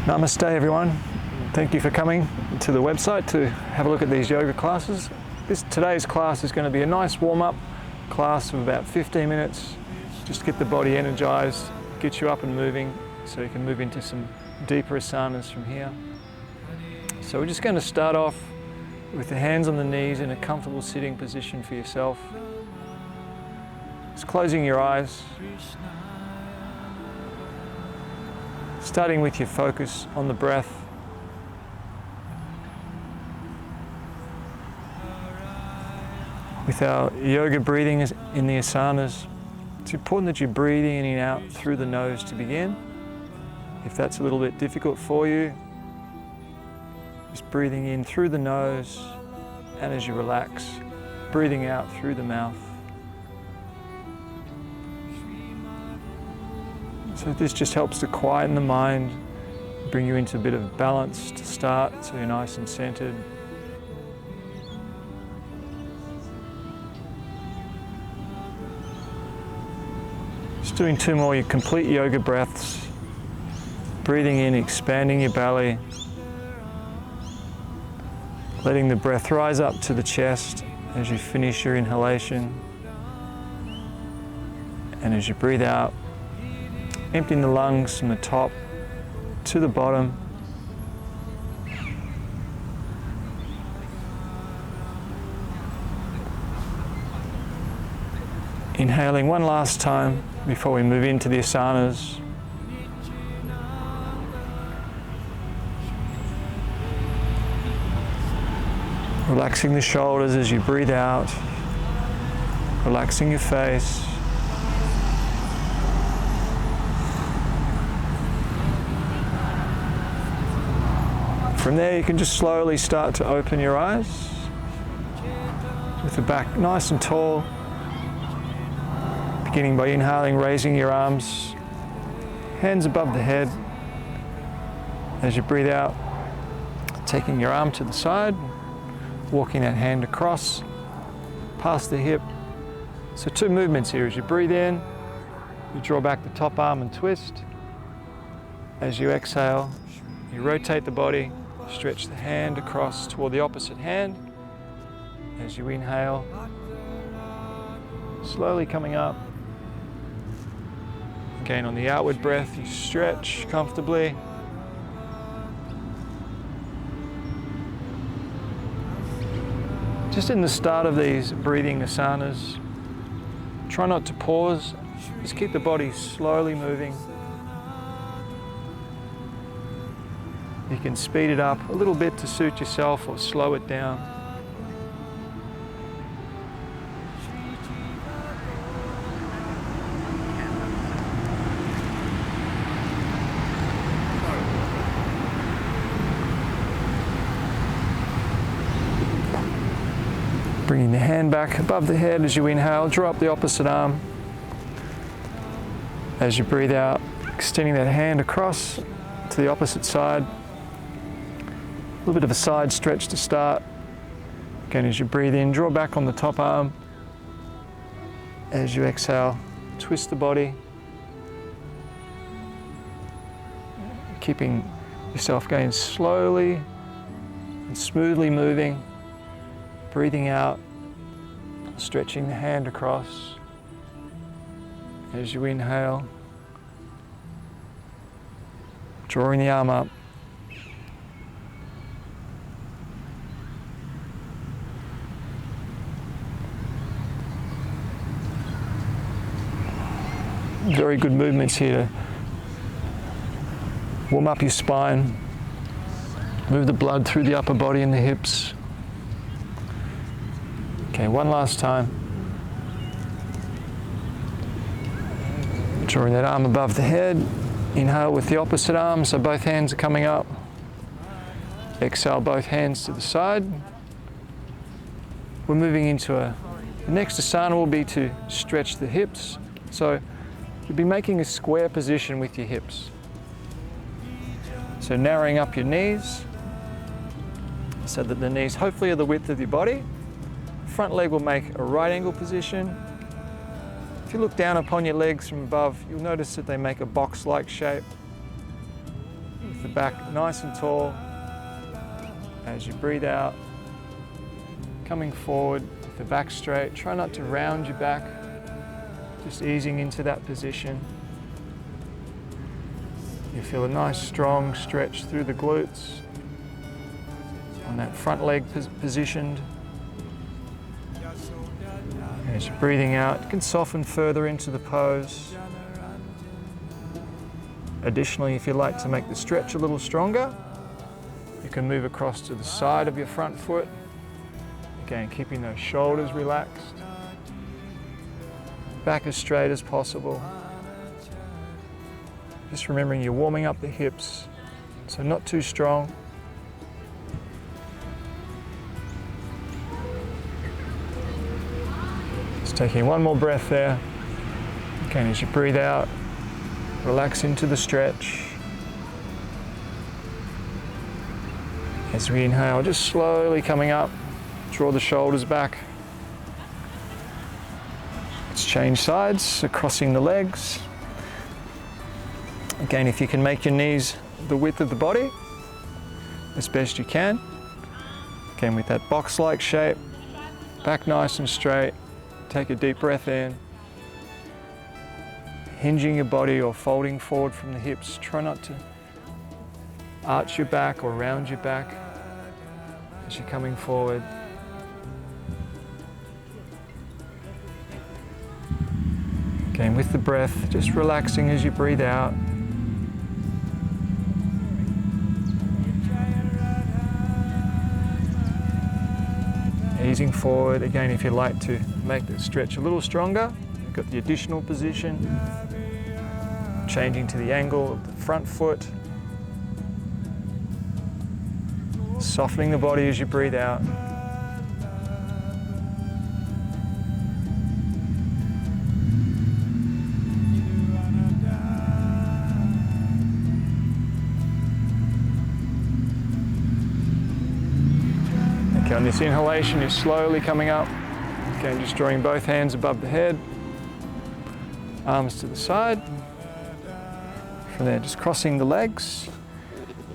Namaste everyone. Thank you for coming to the website to have a look at these yoga classes. Today's class is going to be a nice warm-up class of about 15 minutes, just to get the body energized, get you up and moving so you can move into some deeper asanas from here. So we're just going to start off with the hands on the knees in a comfortable sitting position for yourself. Just closing your eyes. Starting with your focus on the breath. With our yoga breathing in the asanas, it's important that you breathe in and out through the nose to begin. If that's a little bit difficult for you, just breathing in through the nose, and as you relax, breathing out through the mouth. So this just helps to quieten the mind, bring you into a bit of balance to start, so you're nice and centered. Just doing two more complete yoga breaths. Breathing in, expanding your belly. Letting the breath rise up to the chest as you finish your inhalation. And as you breathe out, emptying the lungs from the top to the bottom. Inhaling one last time before we move into the asanas. Relaxing the shoulders as you breathe out. Relaxing your face. From there, you can just slowly start to open your eyes with the back nice and tall. Beginning by inhaling, raising your arms, hands above the head. As you breathe out, taking your arm to the side, walking that hand across, past the hip. So two movements here. As you breathe in, you draw back the top arm and twist. As you exhale, you rotate the body. Stretch the hand across toward the opposite hand. As you inhale, slowly coming up. Again, on the outward breath, you stretch comfortably. Just in the start of these breathing asanas, try not to pause. Just keep the body slowly moving. You can speed it up a little bit to suit yourself or slow it down. Bringing the hand back above the head as you inhale, draw up the opposite arm. As you breathe out, extending that hand across to the opposite side. A little bit of a side stretch to start. Again, as you breathe in, draw back on the top arm. As you exhale, twist the body. Keeping yourself going slowly and smoothly moving. Breathing out, stretching the hand across. As you inhale, drawing the arm up. Very good movements here to warm up your spine, move the blood through the upper body and the hips. Okay, one last time. Drawing that arm above the head. Inhale with the opposite arm, so both hands are coming up. Exhale, both hands to the side. We're moving into the next asana will be to stretch the hips. So you'll be making a square position with your hips. So narrowing up your knees so that the knees hopefully are the width of your body. Front leg will make a right angle position. If you look down upon your legs from above, you'll notice that they make a box-like shape. With the back nice and tall. As you breathe out, coming forward with the back straight. Try not to round your back, just easing into that position. You feel a nice strong stretch through the glutes on that front leg positioned. As you're breathing out, you can soften further into the pose. Additionally, if you like to make the stretch a little stronger, you can move across to the side of your front foot. Again, keeping those shoulders relaxed. Back as straight as possible. Just remembering you're warming up the hips, so not too strong. Just taking one more breath there. Again, as you breathe out, relax into the stretch. As we inhale, just slowly coming up, draw the shoulders back. Let's change sides, so crossing the legs. Again, if you can make your knees the width of the body, as best you can. Again, with that box-like shape, back nice and straight. Take a deep breath in. Hinging your body or folding forward from the hips. Try not to arch your back or round your back as you're coming forward. Again, with the breath, just relaxing as you breathe out. Easing forward. Again, if you'd like to make the stretch a little stronger, you've got the additional position. Changing to the angle of the front foot. Softening the body as you breathe out. Okay, on this inhalation, you're slowly coming up. Again, just drawing both hands above the head. Arms to the side. From there, just crossing the legs,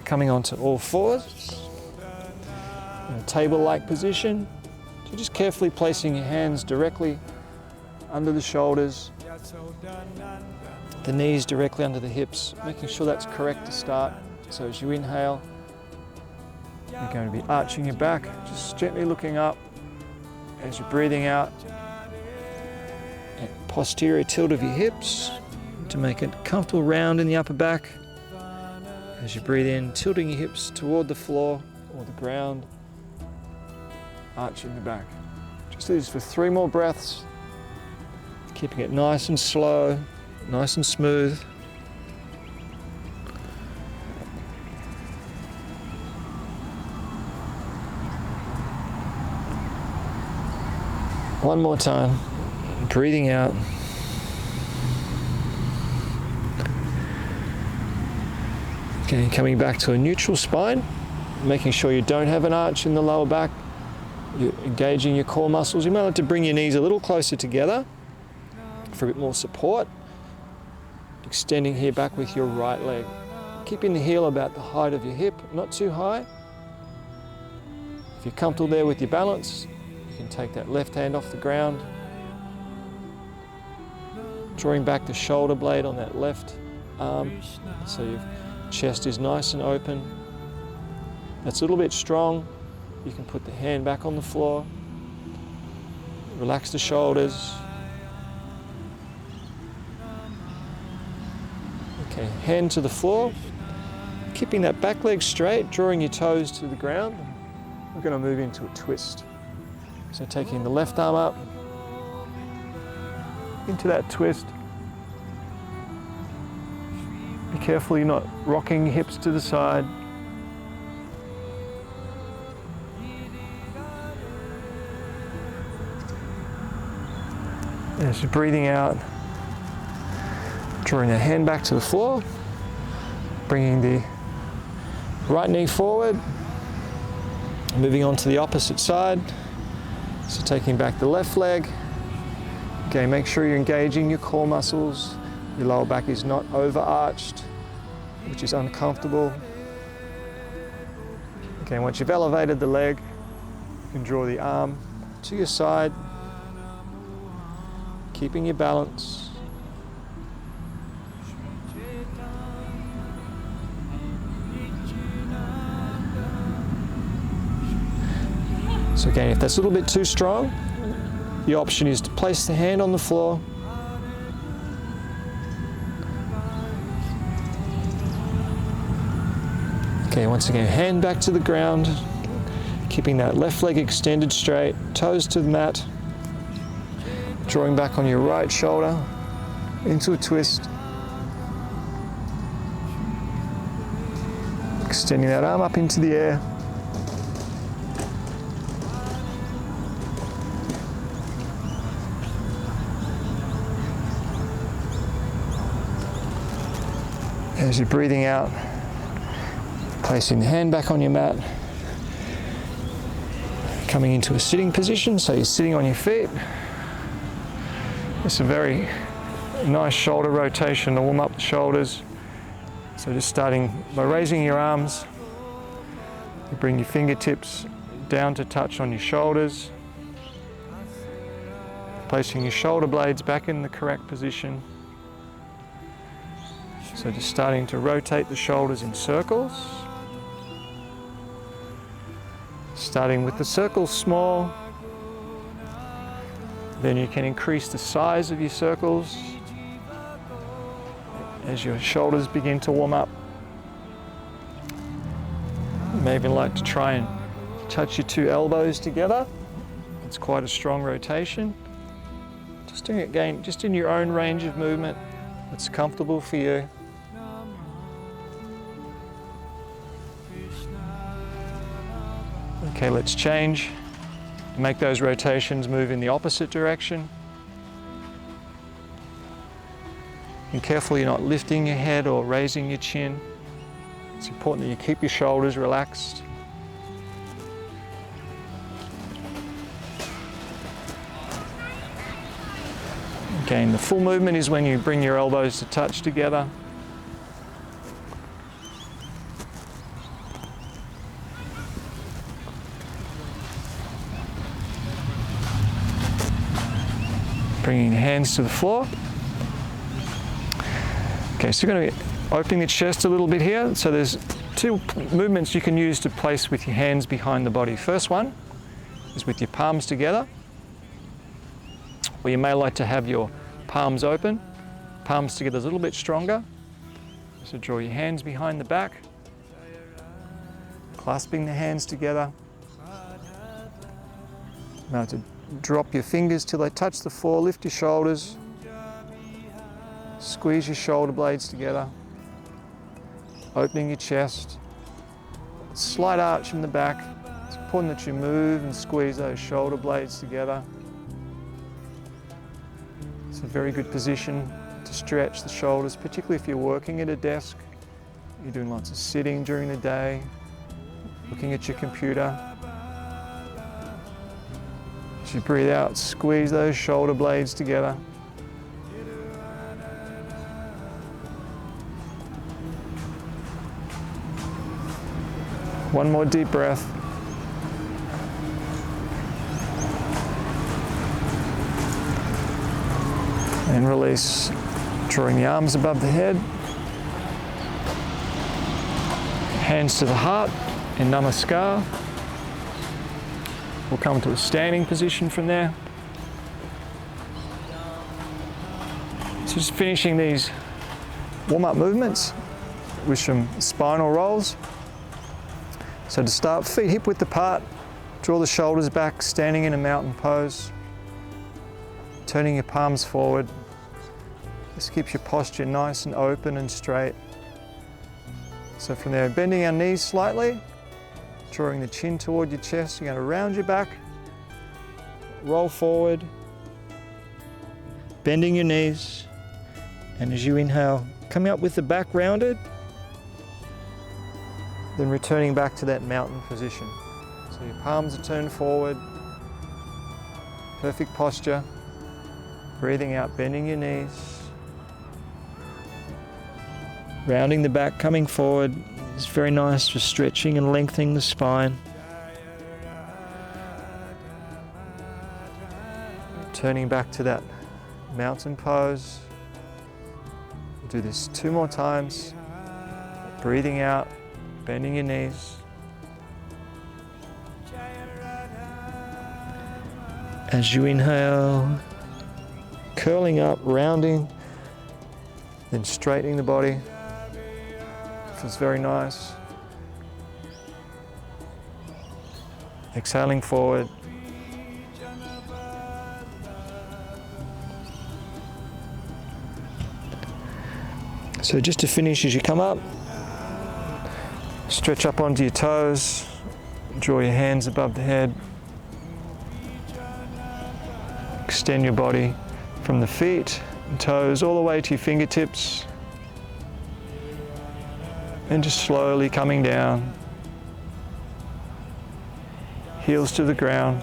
coming onto all fours. In a table-like position. So just carefully placing your hands directly under the shoulders, the knees directly under the hips, making sure that's correct to start. So as you inhale, you're going to be arching your back, just gently looking up. As you're breathing out, posterior tilt of your hips to make a comfortable round in the upper back. As you breathe in, tilting your hips toward the floor or the ground, arching the back. Just do this for 3 more breaths, keeping it nice and slow, nice and smooth. One more time, breathing out. Okay, coming back to a neutral spine, making sure you don't have an arch in the lower back. You're engaging your core muscles. You might have to bring your knees a little closer together for a bit more support. Extending here back with your right leg. Keeping the heel about the height of your hip, not too high. If you're comfortable there with your balance, you can take that left hand off the ground. Drawing back the shoulder blade on that left arm, so your chest is nice and open. That's a little bit strong. You can put the hand back on the floor. Relax the shoulders. Okay, hand to the floor. Keeping that back leg straight, drawing your toes to the ground. We're going to move into a twist. So taking the left arm up, into that twist. Be careful you're not rocking your hips to the side. As you're breathing out, drawing the hand back to the floor, bringing the right knee forward, moving on to the opposite side. So taking back the left leg. Okay, make sure you're engaging your core muscles. Your lower back is not overarched, which is uncomfortable. Okay, once you've elevated the leg, you can draw the arm to your side, keeping your balance. So again, if that's a little bit too strong, the option is to place the hand on the floor. Okay, once again, hand back to the ground, keeping that left leg extended straight, toes to the mat, drawing back on your right shoulder into a twist. Extending that arm up into the air. As you're breathing out, placing the hand back on your mat, coming into a sitting position, so you're sitting on your feet. It's a very nice shoulder rotation to warm up the shoulders. So just starting by raising your arms, you bring your fingertips down to touch on your shoulders, placing your shoulder blades back in the correct position. So just starting to rotate the shoulders in circles. Starting with the circles small, then you can increase the size of your circles as your shoulders begin to warm up. You may even like to try and touch your two elbows together. It's quite a strong rotation. Just doing it again, just in your own range of movement that's comfortable for you. Okay, let's change. Make those rotations move in the opposite direction. And careful you're not lifting your head or raising your chin. It's important that you keep your shoulders relaxed. Again, the full movement is when you bring your elbows to touch together. Bringing your hands to the floor. Okay, so you're going to be opening the chest a little bit here. So there's two movements you can use to place with your hands behind the body. First one is with your palms together, or you may like to have your palms open. Palms together is a little bit stronger. So draw your hands behind the back, clasping the hands together. Now to drop your fingers till they touch the floor, lift your shoulders, squeeze your shoulder blades together, opening your chest, slight arch from the back. It's important that you move and squeeze those shoulder blades together. It's a very good position to stretch the shoulders, particularly if you're working at a desk, you're doing lots of sitting during the day, looking at your computer. As you breathe out, squeeze those shoulder blades together. One more deep breath. And release, drawing the arms above the head. Hands to the heart in Namaskar. We'll come to a standing position from there. So just finishing these warm-up movements with some spinal rolls. So to start, feet hip-width apart, draw the shoulders back, standing in a mountain pose. Turning your palms forward. This keeps your posture nice and open and straight. So from there, bending our knees slightly, drawing the chin toward your chest. You're going to round your back, roll forward, bending your knees, and as you inhale, coming up with the back rounded, then returning back to that mountain position. So your palms are turned forward, perfect posture, breathing out, bending your knees, rounding the back, coming forward, It's very nice for stretching and lengthening the spine. Turning back to that mountain pose. Do this 2 more times. Breathing out, bending your knees. As you inhale, curling up, rounding, then straightening the body. Feels very nice. Exhaling forward. So just to finish, as you come up, stretch up onto your toes, draw your hands above the head. Extend your body from the feet and toes all the way to your fingertips. And just slowly coming down. Heels to the ground.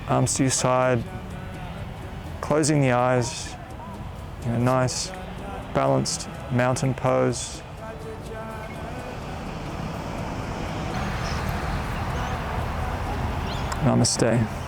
Arms to your side. Closing the eyes in a nice, balanced mountain pose. Namaste.